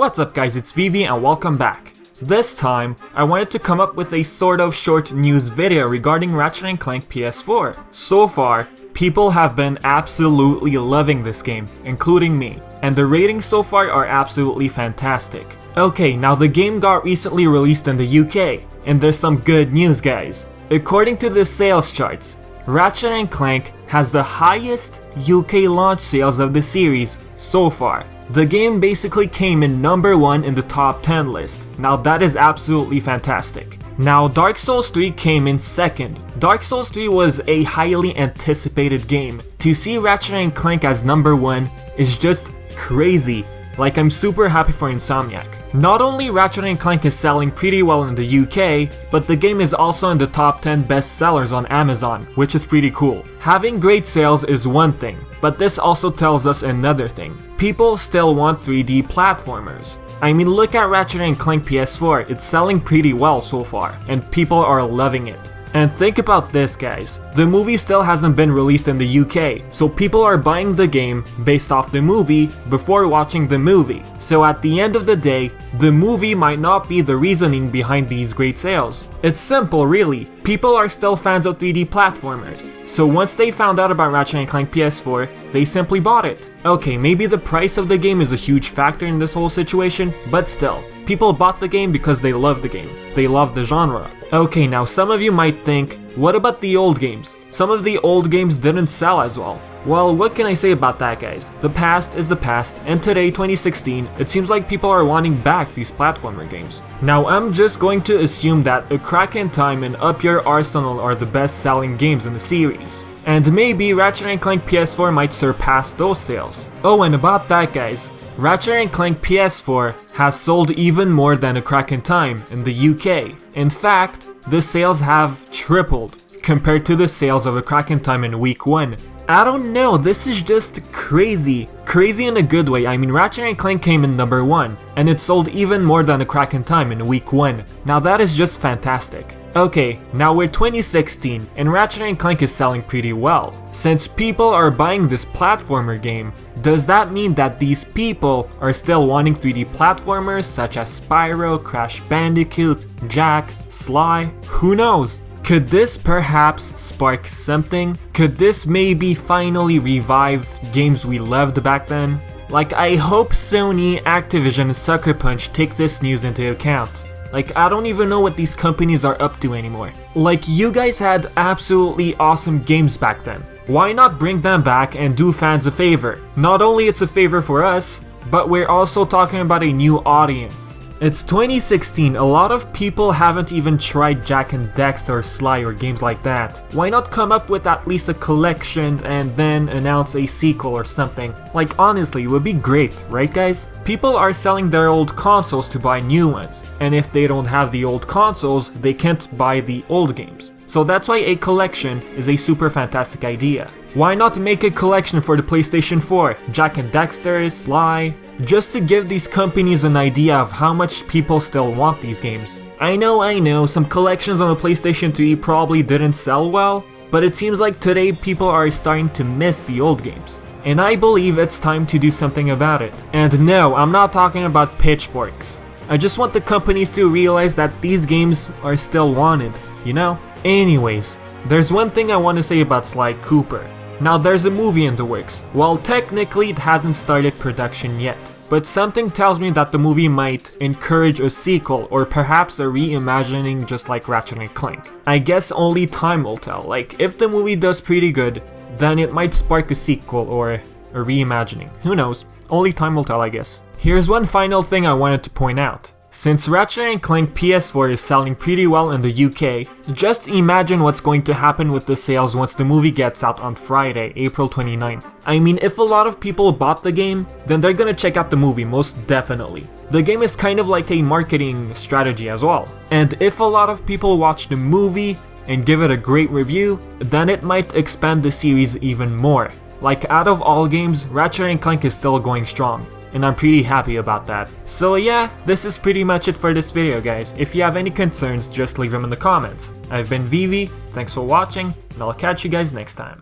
What's up guys, it's Vivi and welcome back. This time, I wanted to come up with a sort of short news video regarding Ratchet and Clank PS4. So far, people have been absolutely loving this game, including me, and the ratings so far are absolutely fantastic. Okay, now the game got recently released in the UK, and there's some good news guys. According to the sales charts, Ratchet and Clank has the highest UK launch sales of the series so far. The game basically came in number 1 in the top 10 list. Now that is absolutely fantastic. Now Dark Souls 3 came in second. Dark Souls 3 was a highly anticipated game. To see Ratchet and Clank as number 1 is just crazy. Like, I'm super happy for Insomniac. Not only Ratchet and Clank is selling pretty well in the UK, but the game is also in the top 10 best sellers on Amazon, which is pretty cool. Having great sales is one thing, but this also tells us another thing. People still want 3D platformers. I mean, look at Ratchet and Clank PS4, it's selling pretty well so far, and people are loving it. And think about this guys, the movie still hasn't been released in the UK, so people are buying the game based off the movie before watching the movie. So at the end of the day, the movie might not be the reasoning behind these great sales. It's simple really, people are still fans of 3D platformers, so once they found out about Ratchet and Clank PS4, they simply bought it. Okay, maybe the price of the game is a huge factor in this whole situation, but still, people bought the game because they love the game. They love the genre. Okay, now some of you might think, what about the old games? Some of the old games didn't sell as well. Well, what can I say about that guys? The past is the past, and today, 2016, it seems like people are wanting back these platformer games. Now I'm just going to assume that A Crack in Time and Up Your Arsenal are the best selling games in the series. And maybe Ratchet and Clank PS4 might surpass those sales. Oh, and about that guys, Ratchet and Clank PS4 has sold even more than A Crack in Time in the UK. In fact, the sales have tripled compared to the sales of A Crack in Time in week 1. I don't know, this is just crazy. Crazy in a good way. I mean, Ratchet and Clank came in number 1, and it sold even more than A Crack in Time in week 1. Now that is just fantastic. Okay, now we're 2016, and Ratchet and Clank is selling pretty well. Since people are buying this platformer game, does that mean that these people are still wanting 3D platformers such as Spyro, Crash Bandicoot, Jak, Sly? Who knows? Could this perhaps spark something? Could this maybe finally revive games we loved back then? Like, I hope Sony, Activision, and Sucker Punch take this news into account. Like, I don't even know what these companies are up to anymore. Like, you guys had absolutely awesome games back then. Why not bring them back and do fans a favor? Not only it's a favor for us, but we're also talking about a new audience. It's 2016, a lot of people haven't even tried Jak and Daxter or Sly or games like that. Why not come up with at least a collection and then announce a sequel or something? Like honestly, it would be great, right guys? People are selling their old consoles to buy new ones, and if they don't have the old consoles, they can't buy the old games. So that's why a collection is a super fantastic idea. Why not make a collection for the PlayStation 4, Jak and Daxter, Sly, just to give these companies an idea of how much people still want these games. I know, some collections on the PlayStation 3 probably didn't sell well, but it seems like today people are starting to miss the old games. And I believe it's time to do something about it. And no, I'm not talking about pitchforks. I just want the companies to realize that these games are still wanted, you know? Anyways, there's one thing I want to say about Sly Cooper. Now there's a movie in the works. Well, technically it hasn't started production yet, but something tells me that the movie might encourage a sequel or perhaps a reimagining just like Ratchet and Clank. I guess only time will tell. Like, if the movie does pretty good, then it might spark a sequel or a reimagining. Who knows? Only time will tell, I guess. Here's one final thing I wanted to point out. Since Ratchet and Clank PS4 is selling pretty well in the UK, just imagine what's going to happen with the sales once the movie gets out on Friday, April 29th. I mean, if a lot of people bought the game, then they're gonna check out the movie most definitely. The game is kind of like a marketing strategy as well. And if a lot of people watch the movie and give it a great review, then it might expand the series even more. Like, out of all games, Ratchet and Clank is still going strong, and I'm pretty happy about that. So yeah, this is pretty much it for this video guys. If you have any concerns, just leave them in the comments. I've been Vivi, thanks for watching, and I'll catch you guys next time.